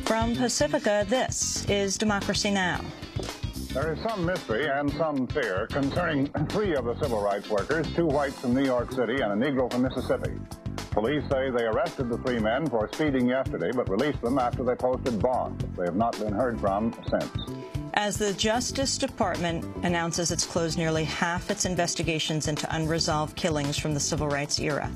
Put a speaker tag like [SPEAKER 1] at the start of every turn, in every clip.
[SPEAKER 1] From Pacifica, this is Democracy Now!
[SPEAKER 2] There is some mystery and some fear concerning three of the civil rights workers, two whites from New York City and a Negro from Mississippi. Police say they arrested the three men for speeding yesterday, but released them after they posted bond. They have not been heard from since.
[SPEAKER 1] As the Justice Department announces it's closed nearly half its investigations into unresolved killings from the civil rights era,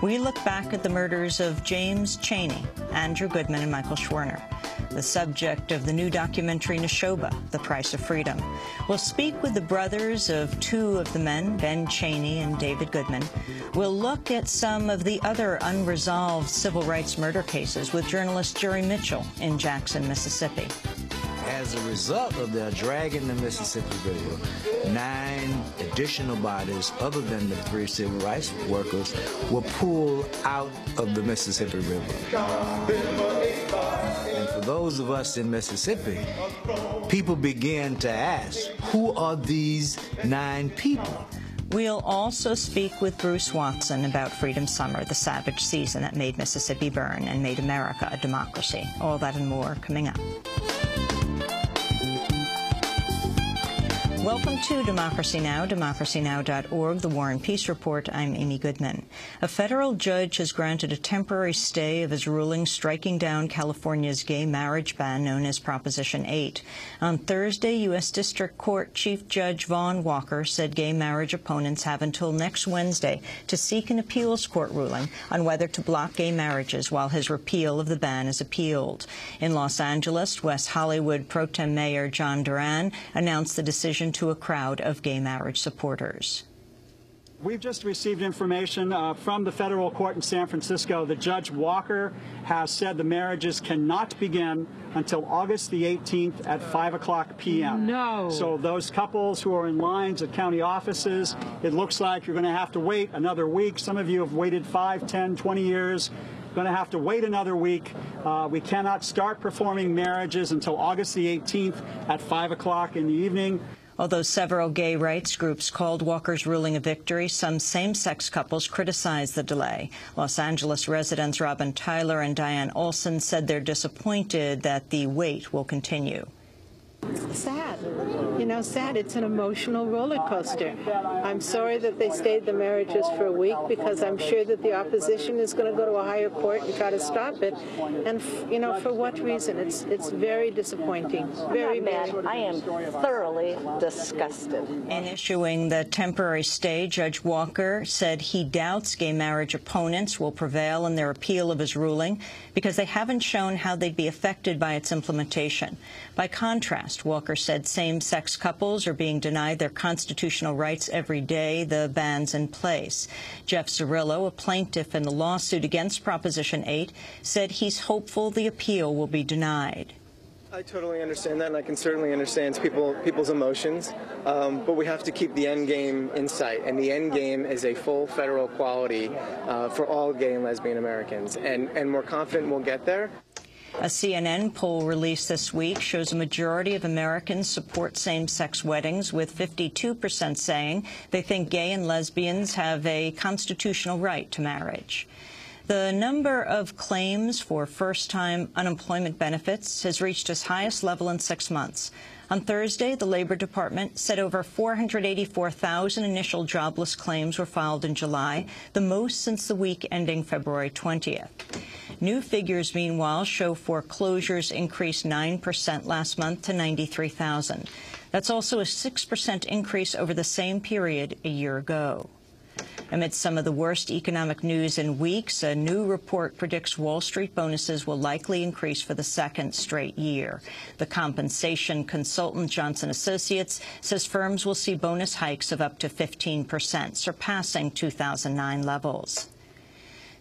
[SPEAKER 1] we look back at the murders of James Chaney, Andrew Goodman, and Michael Schwerner, the subject of the new documentary Neshoba, The Price of Freedom. We'll speak with the brothers of two of the men, Ben Chaney and David Goodman. We'll look at some of the other unresolved civil rights murder cases with journalist Jerry Mitchell in Jackson, Mississippi.
[SPEAKER 3] As a result of their dragging the Mississippi River, 9 additional bodies, other than the 3 civil rights workers, were pulled out of the Mississippi River. And for those of us in Mississippi, people began to ask, who are these 9 people?
[SPEAKER 1] We'll also speak with Bruce Watson about Freedom Summer, the savage season that made Mississippi burn and made America a democracy. All that and more coming up. Welcome to Democracy Now!, democracynow.org, the War and Peace Report. I'm Amy Goodman. A federal judge has granted a temporary stay of his ruling striking down California's gay marriage ban known as Proposition 8. On Thursday, U.S. District Court Chief Judge Vaughn Walker said gay marriage opponents have until next Wednesday to seek an appeals court ruling on whether to block gay marriages while his repeal of the ban is appealed. In Los Angeles, West Hollywood Pro Tem Mayor John Duran announced the decision to a crowd of gay marriage supporters.
[SPEAKER 4] We've just received information from the federal court in San Francisco that Judge Walker has said the marriages cannot begin until August the 18th at 5:00 p.m.
[SPEAKER 5] No.
[SPEAKER 4] So those couples who are in lines at county offices, it looks like you're going to have to wait another week. Some of you have waited 5, 10, 20 years. Going to have to wait another week. We cannot start performing marriages until August the 18th at 5:00 in the evening.
[SPEAKER 1] Although several gay rights groups called Walker's ruling a victory, some same-sex couples criticized the delay. Los Angeles residents Robin Tyler and Diane Olson said they're disappointed that the wait will continue.
[SPEAKER 5] Sad. You know, sad. It's an emotional roller coaster. I'm sorry that they stayed the marriages for a week because I'm sure that the opposition is going to go to a higher court and try to stop it. And, you know, for what reason? It's very disappointing. Very bad.
[SPEAKER 6] I am thoroughly disgusted.
[SPEAKER 1] In issuing the temporary stay, Judge Walker said he doubts gay marriage opponents will prevail in their appeal of his ruling because they haven't shown how they'd be affected by its implementation. By contrast, Walker said same-sex couples are being denied their constitutional rights every day the ban's in place. Jeff Zarillo, a plaintiff in the lawsuit against Proposition 8, said he's hopeful the appeal will be denied.
[SPEAKER 7] I totally understand that, and I can certainly understand people's emotions, but we have to keep the end game in sight, and the end game is a full federal equality for all gay and lesbian Americans, and we're confident we'll get there.
[SPEAKER 1] A CNN poll released this week shows a majority of Americans support same-sex weddings, with 52% saying they think gay and lesbians have a constitutional right to marriage. The number of claims for first-time unemployment benefits has reached its highest level in 6 months. On Thursday, the Labor Department said over 484,000 initial jobless claims were filed in July, the most since the week ending February 20th. New figures, meanwhile, show foreclosures increased 9% last month to 93,000. That's also a 6% increase over the same period a year ago. Amid some of the worst economic news in weeks, a new report predicts Wall Street bonuses will likely increase for the second straight year. The compensation consultant Johnson Associates says firms will see bonus hikes of up to 15%, surpassing 2009 levels.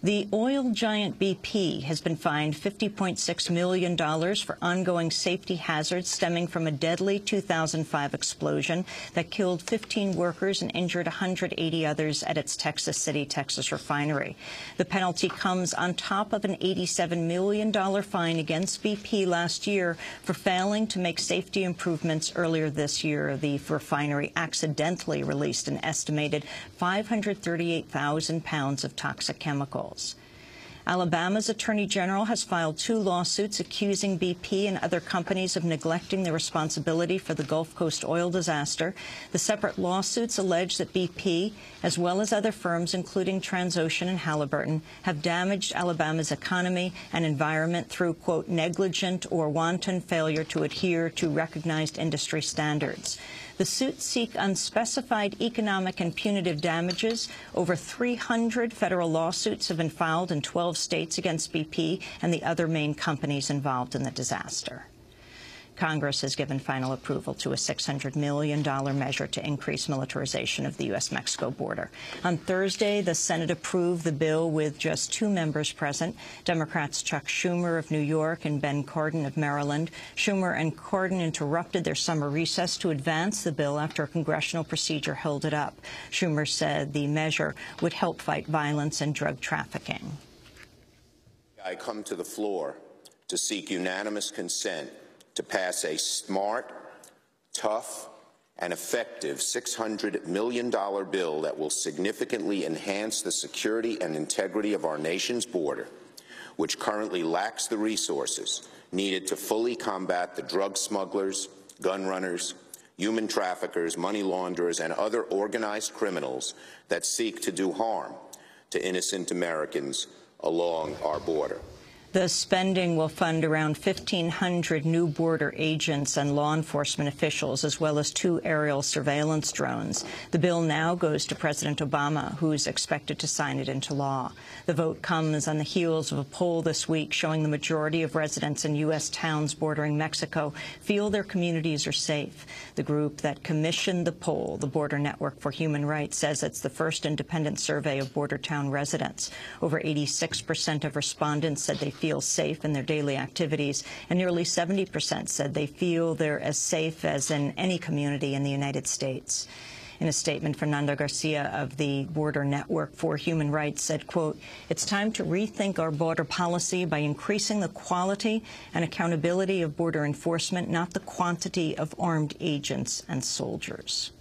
[SPEAKER 1] The oil giant BP has been fined $50.6 million for ongoing safety hazards stemming from a deadly 2005 explosion that killed 15 workers and injured 180 others at its Texas City, Texas refinery. The penalty comes on top of an $87 million fine against BP last year for failing to make safety improvements earlier this year. The refinery accidentally released an estimated 538,000 pounds of toxic chemicals. Alabama's Attorney General has filed 2 lawsuits accusing BP and other companies of neglecting their responsibility for the Gulf Coast oil disaster. The separate lawsuits allege that BP, as well as other firms, including Transocean and Halliburton, have damaged Alabama's economy and environment through, quote, negligent or wanton failure to adhere to recognized industry standards. The suits seek unspecified economic and punitive damages. Over 300 federal lawsuits have been filed in 12 states against BP and the other main companies involved in the disaster. Congress has given final approval to a $600 million measure to increase militarization of the U.S.-Mexico border. On Thursday, the Senate approved the bill with just 2 members present, Democrats Chuck Schumer of New York and Ben Cardin of Maryland. Schumer and Cardin interrupted their summer recess to advance the bill after a congressional procedure held it up. Schumer said the measure would help fight violence and drug trafficking.
[SPEAKER 8] I come to the floor to seek unanimous consent to pass a smart, tough, and effective $600 million bill that will significantly enhance the security and integrity of our nation's border, which currently lacks the resources needed to fully combat the drug smugglers, gun runners, human traffickers, money launderers, and other organized criminals that seek to do harm to innocent Americans along our border.
[SPEAKER 1] The spending will fund around 1,500 new border agents and law enforcement officials, as well as 2 aerial surveillance drones. The bill now goes to President Obama, who is expected to sign it into law. The vote comes on the heels of a poll this week showing the majority of residents in U.S. towns bordering Mexico feel their communities are safe. The group that commissioned the poll, the Border Network for Human Rights, says it's the first independent survey of border town residents. Over 86% of respondents said they feel safe in their daily activities, and nearly 70% said they feel they're as safe as in any community in the United States. In a statement, Fernando Garcia of the Border Network for Human Rights said, quote, "It's time to rethink our border policy by increasing the quality and accountability of border enforcement, not the quantity of armed agents and soldiers."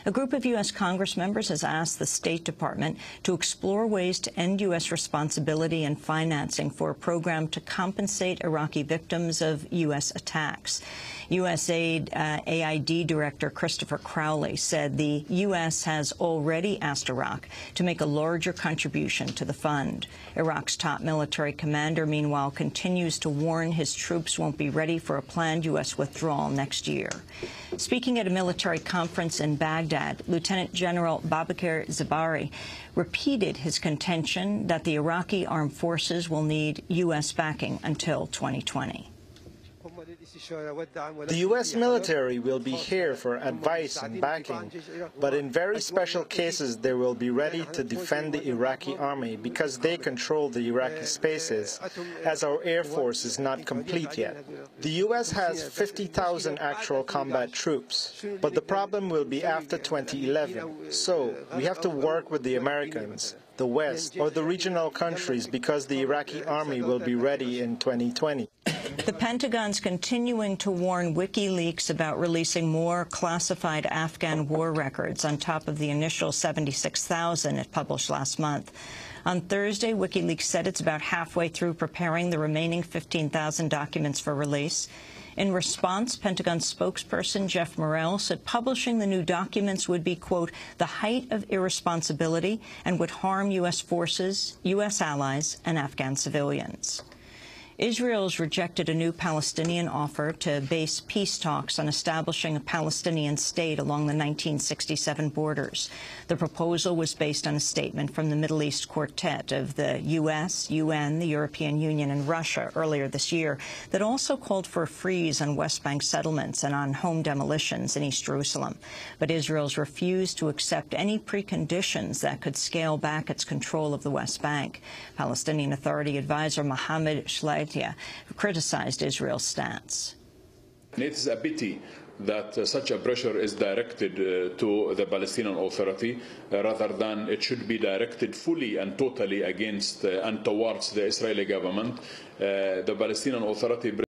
[SPEAKER 1] A group of U.S. Congressmembers has asked the State Department to explore ways to end U.S. responsibility and financing for a program to compensate Iraqi victims of U.S. attacks. USAID AID Director Christopher Crowley said the U.S. has already asked Iraq to make a larger contribution to the fund. Iraq's top military commander, meanwhile, continues to warn his troops won't be ready for a planned U.S. withdrawal next year. Speaking at a military conference in Baghdad, Lieutenant General Babakar Zabari repeated his contention that the Iraqi armed forces will need U.S. backing until 2020.
[SPEAKER 9] The U.S. military will be here for advice and backing, but in very special cases they will be ready to defend the Iraqi army because they control the Iraqi spaces, as our air force is not complete yet. The U.S. has 50,000 actual combat troops, but the problem will be after 2011. So we have to work with the Americans, the West, or the regional countries because the Iraqi army will be ready in 2020.
[SPEAKER 1] The Pentagon's continuing to warn WikiLeaks about releasing more classified Afghan war records on top of the initial 76,000 it published last month. On Thursday, WikiLeaks said it's about halfway through preparing the remaining 15,000 documents for release. In response, Pentagon spokesperson Jeff Morrell said publishing the new documents would be, quote, the height of irresponsibility and would harm U.S. forces, U.S. allies, and Afghan civilians. Israel's rejected a new Palestinian offer to base peace talks on establishing a Palestinian state along the 1967 borders. The proposal was based on a statement from the Middle East Quartet of the U.S., UN, the European Union, and Russia earlier this year that also called for a freeze on West Bank settlements and on home demolitions in East Jerusalem. But Israel's refused to accept any preconditions that could scale back its control of the West Bank. Palestinian Authority advisor Mohammed Shleid criticized Israel's stance.
[SPEAKER 10] It's a pity that such a pressure is directed to the Palestinian Authority rather than it should be directed fully and totally against and towards the Israeli government. The Palestinian Authority